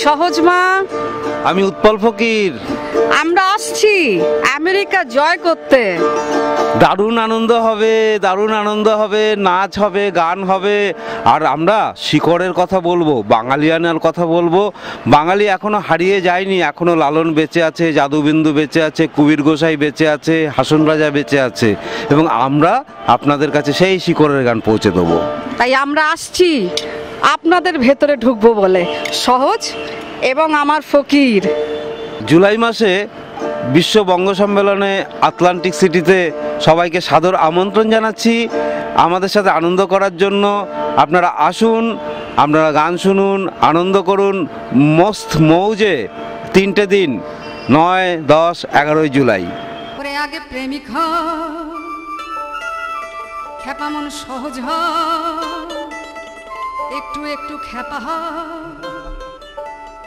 সহজ মা, আমি উৎপল ফকির। আমরা আসছি আমেরিকা জয় করতে। দারুণ আনন্দ হবে, দারুণ আনন্দ হবে, নাচ হবে, গান হবে। আর আমরা শিকড়ের কথা বলবো, বাঙালিয়ানার কথা বলবো। বাঙালি এখনো হারিয়ে যায়নি, এখনো লালন বেঁচে আছে, জাদুবিন্দু বেঁচে আছে, কুবির গোসাই বেঁচে আছে, হাসন রাজা বেঁচে আছে, এবং আমরা আপনাদের কাছে সেই শিকড়ের গান পৌঁছে দেবো। তাই আমরা আসছি আপনাদের ভেতরে ঢুকবো বলে। সহজ এবং আমার ফকির। জুলাই মাসে বিশ্ব বঙ্গ সম্মেলনে আটলান্টিক সিটিতে সবাইকে সাদর আমন্ত্রণ জানাচ্ছি আমাদের সাথে আনন্দ করার জন্য। আপনারা আসুন, আপনারা গান শুনুন, আনন্দ করুন মস্ত মৌজে। 3টে দিন, 9, 10, 11 জুলাই। ওরে আগে প্রেমিক হ, খেপা মন সহজ হ, একটু একটু খেপা হ।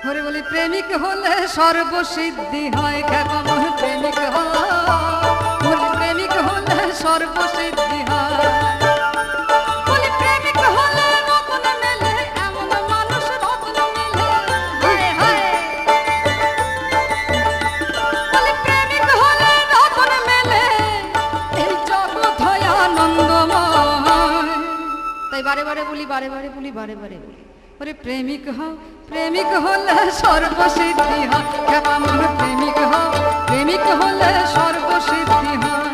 ওরে বলি প্রেমিক হলে সর্বসিদ্ধি হয়, খেপা মন প্রেমিক হ, বলি প্রেমিক হলে সর্বসিদ্ধি হয়। বলি প্রেমিক হলে রতন মেলে, এমন মানুষ রতন মেলে, হায় হায়। বলি প্রেমিক হলে রতন মেলে, এই জগৎ হয় আনন্দময়। তাই বারে বারে বলি, বারে বারে বলি, বারে বারে বলি, ওরে প্রেমিক হও, প্রেমিক হলে সর্বসিদ্ধি হয়, খেপা মন প্রেমিক হও, প্রেমিক হলে সর্বসিদ্ধি হয়।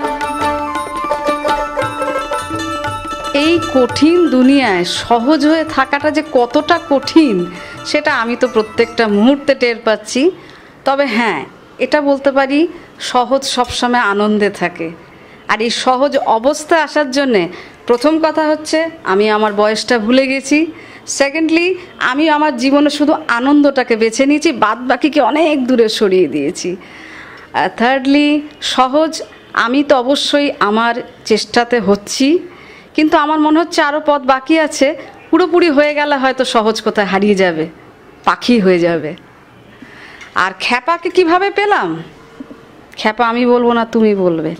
এই কঠিন দুনিয়ায় সহজ হয়ে থাকাটা যে কতটা কঠিন সেটা আমি তো প্রত্যেকটা মুহূর্তে টের পাচ্ছি। তবে হ্যাঁ, এটা বলতে পারি, সহজ সবসময় আনন্দে থাকে। আর এই সহজ অবস্থা আসার জন্যে প্রথম কথা হচ্ছে আমি আমার বয়সটা ভুলে গেছি। সেকেন্ডলি, আমি আমার জীবনে শুধু আনন্দটাকে বেছে নিয়েছি, বাদ বাকিকে অনেক দূরে সরিয়ে দিয়েছি। থার্ডলি, সহজ আমি তো অবশ্যই আমার চেষ্টাতে হচ্ছি, কিন্তু আমার মনে হচ্ছে আরও পথ বাকি আছে। পুরোপুরি হয়ে গেলে হয়তো সহজ কোথায় হারিয়ে যাবে, পাখি হয়ে যাবে। আর খ্যাপাকে কিভাবে পেলাম? খ্যাপা আমি বলবো না, তুমি বলবে।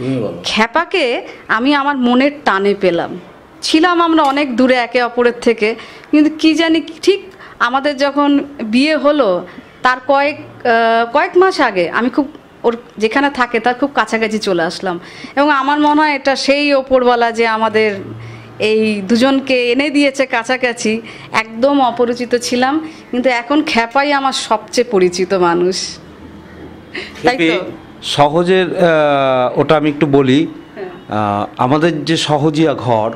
খ্যাপাকে আমি আমার মনের টানে পেলাম। ছিলাম আমরা অনেক দূরে একে অপরের থেকে, কিন্তু কি জানি ঠিক আমাদের যখন বিয়ে হলো তার কয়েক মাস আগে আমি খুব ওর যেখানে থাকে তার খুব কাছাকাছি চলে আসলাম। এবং আমার মনে হয় এটা সেই ওপরওয়ালা যে আমাদের এই দুজনকে এনে দিয়েছে কাছাকাছি। একদম অপরিচিত ছিলাম, কিন্তু এখন খ্যাপাই আমার সবচেয়ে পরিচিত মানুষ। তাই তো সহজের ওটা আমি একটু বলি। আমাদের যে সহজিয়া ঘর,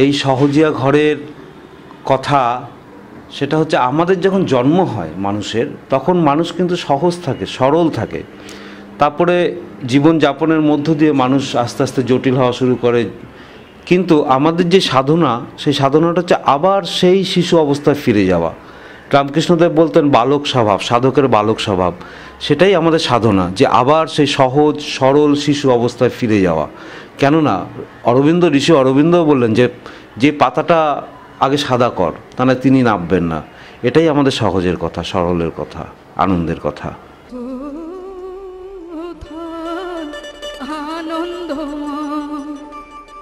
এই সহজিয়া ঘরের কথা, সেটা হচ্ছে আমাদের যখন জন্ম হয় মানুষের, তখন মানুষ কিন্তু সহজ থাকে, সরল থাকে। তারপরে জীবনযাপনের মধ্য দিয়ে মানুষ আস্তে আস্তে জটিল হওয়া শুরু করে। কিন্তু আমাদের যে সাধনা, সেই সাধনাটা হচ্ছে আবার সেই শিশু অবস্থায় ফিরে যাওয়া। রামকৃষ্ণদেব বলতেন বালক স্বভাব, সাধকের বালক স্বভাব। সেটাই আমাদের সাধনা, যে আবার সেই সহজ সরল শিশু অবস্থায় ফিরে যাওয়া। কেননা ঋষি অরবিন্দ বললেন যে পাতাটা আগে সাদা কর, তাহলে তিনি নামবেন না। এটাই আমাদের সহজের কথা, সরলের কথা, আনন্দের কথা।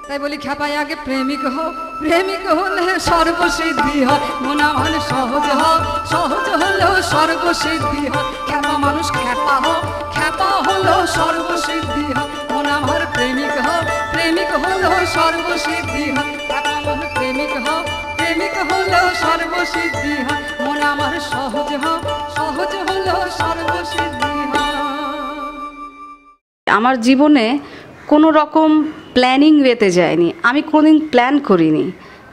তাই বলি খ্যাপাই আগে প্রেমিক হও, প্রেমিক হলে সর্বসিদ্ধি হয়, মন আমার সহজ হও, সহজ হলেও সর্বসিদ্ধি হয়। খ্যাপা মানুষ খ্যাপা হও, খ্যাপা হলেও সর্বসিদ্ধি হয়, মন আমার প্রেমিক হও, প্রেমিক হলেও সর্বসিদ্ধি হয়। খ্যাপা মন প্রেমিক হও, প্রেমিক হলেও সর্বসিদ্ধি হয়, মন আমার সহজ হও, সহজ হলেও সর্বসিদ্ধি হয়। আমার জীবনে কোনো রকম প্ল্যানিং ওয়েতে যায়নি। আমি কোনোদিন প্ল্যান করিনি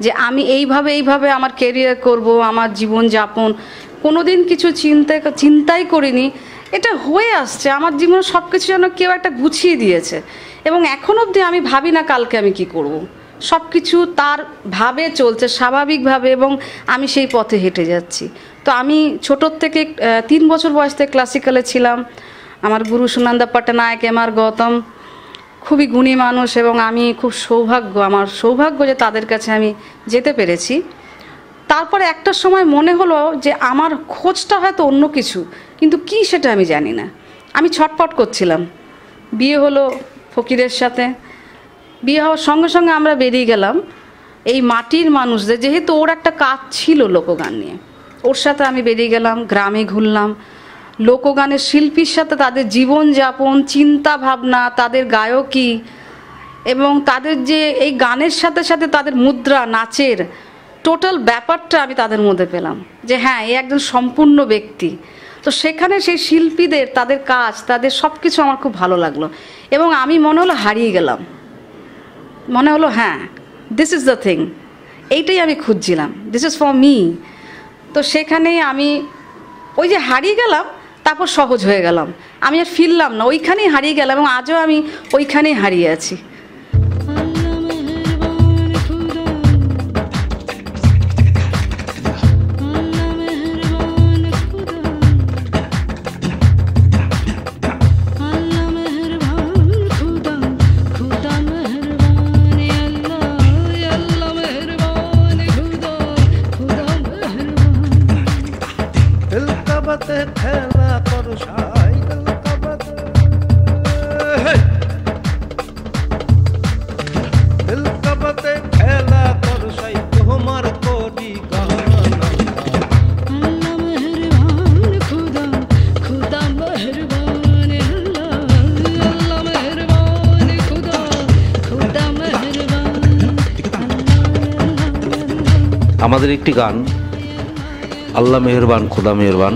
যে আমি এইভাবে আমার কেরিয়ার করব, আমার জীবনযাপন, কোনোদিন কিছু চিন্তাই করিনি। এটা হয়ে আসছে আমার জীবনে, সব কিছু যেন কেউ একটা গুছিয়ে দিয়েছে। এবং এখন অবধি আমি ভাবি না কালকে আমি কি করব। সব কিছু তার ভাবে চলছে স্বাভাবিকভাবে, এবং আমি সেই পথে হেঁটে যাচ্ছি। তো আমি ছোটোর থেকে 3 বছর বয়স থেকে ক্লাসিক্যালে ছিলাম। আমার গুরু সুনন্দা পট্টনায়ক, এম.আর. গৌতম খুবই গুণী মানুষ, এবং আমি খুব আমার সৌভাগ্য যে তাদের কাছে আমি যেতে পেরেছি। তারপরে একটা সময় মনে হলো যে আমার খোঁজটা হয়তো অন্য কিছু, কিন্তু কি সেটা আমি জানি না। আমি ছটফট করছিলাম। বিয়ে হলো ফকিরের সাথে। বিয়ে হওয়ার সঙ্গে সঙ্গে আমরা বেরিয়ে গেলাম এই মাটির মানুষদের, যেহেতু ওর একটা কাজ ছিল লোকগান নিয়ে, ওর সাথে আমি বেরিয়ে গেলাম, গ্রামে ঘুরলাম, লোকগানের শিল্পীর সাথে তাদের জীবনযাপন, চিন্তা ভাবনা, তাদের গায়কী এবং তাদের যে এই গানের সাথে সাথে তাদের মুদ্রা, নাচের টোটাল ব্যাপারটা আমি তাদের মধ্যে পেলাম যে হ্যাঁ, এ একজন সম্পূর্ণ ব্যক্তি। তো সেখানে সেই শিল্পীদের, তাদের কাজ, তাদের সব কিছু আমার খুব ভালো লাগলো এবং আমি মনে হলো হারিয়ে গেলাম। মনে হলো হ্যাঁ, দিস ইজ দ্য থিং, এইটাই আমি খুঁজছিলাম, দিস ইজ ফর মি। তো সেখানেই আমি ওই যে হারিয়ে গেলাম, তারপর সহজ হয়ে গেলাম, আমি আর ফিরলাম না, ওইখানেই হারিয়ে গেলাম এবং আজও আমি ওইখানেই হারিয়ে আছি। খেলা করো সাই দিলকাবাতে খেলা করো সাই তোমার করি গান। আমাদের একটি গান আল্লাহ মেহেরবান খোদা মেহেরবান,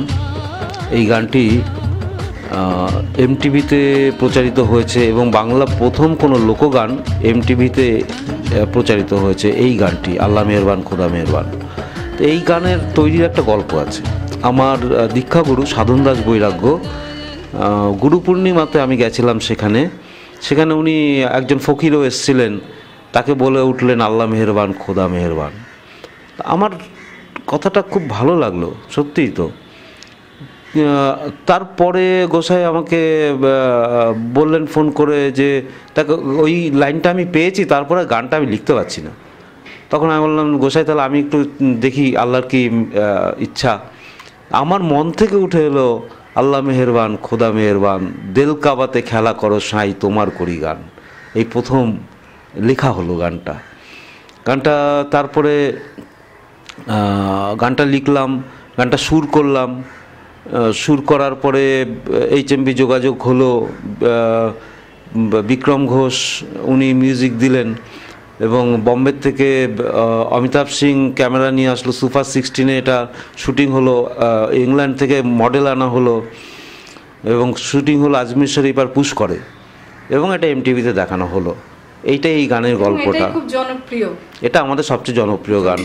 এই গানটি এমটিভিতে প্রচারিত হয়েছে এবং বাংলা প্রথম কোনো লোকগান এমটিভিতে প্রচারিত হয়েছে এই গানটি আল্লাহ মেহেরবান খোদা মেহেরবান। তো এই গানের তৈরির একটা গল্প আছে। আমার দীক্ষাগুরু সাধন দাস বৈরাগ্য, গুরু পূর্ণিমাতে আমি গেছিলাম সেখানে উনি একজন ফকিরও এসেছিলেন, তাকে বলে উঠলেন আল্লাহ মেহেরবান খোদা মেহেরবান। আমার কথাটা খুব ভালো লাগলো, সত্যিই তো। তারপরে গোসাই আমাকে বললেন ফোন করে যে তাকে ওই লাইনটা আমি পেয়েছি, তারপরে গানটা আমি লিখতে পারছি না। তখন আমি বললাম গোসাই তাহলে আমি একটু দেখি আল্লাহর কি ইচ্ছা। আমার মন থেকে উঠে এলো আল্লাহ মেহেরবান খোদা মেহেরবান, দিল কাবাতে খেলা করো সাই তোমার করি গান। এই প্রথম লেখা হলো গানটা। তারপরে গানটা লিখলাম, গানটা সুর করলাম। সুর করার পরে HMV যোগাযোগ হলো, বিক্রম ঘোষ উনি মিউজিক দিলেন এবং বম্বে থেকে অমিতাভ সিং ক্যামেরা নিয়ে আসলো, সুপার 16-এ এটা শুটিং হলো। ইংল্যান্ড থেকে মডেল আনা হলো এবং শুটিং হলো আজমির শরীফ আর পুষ্করে এবং এটা এমটিভিতে দেখানো হলো। এইটাই এই গানের গল্পটা। খুব জনপ্রিয়, এটা আমাদের সবচেয়ে জনপ্রিয় গান।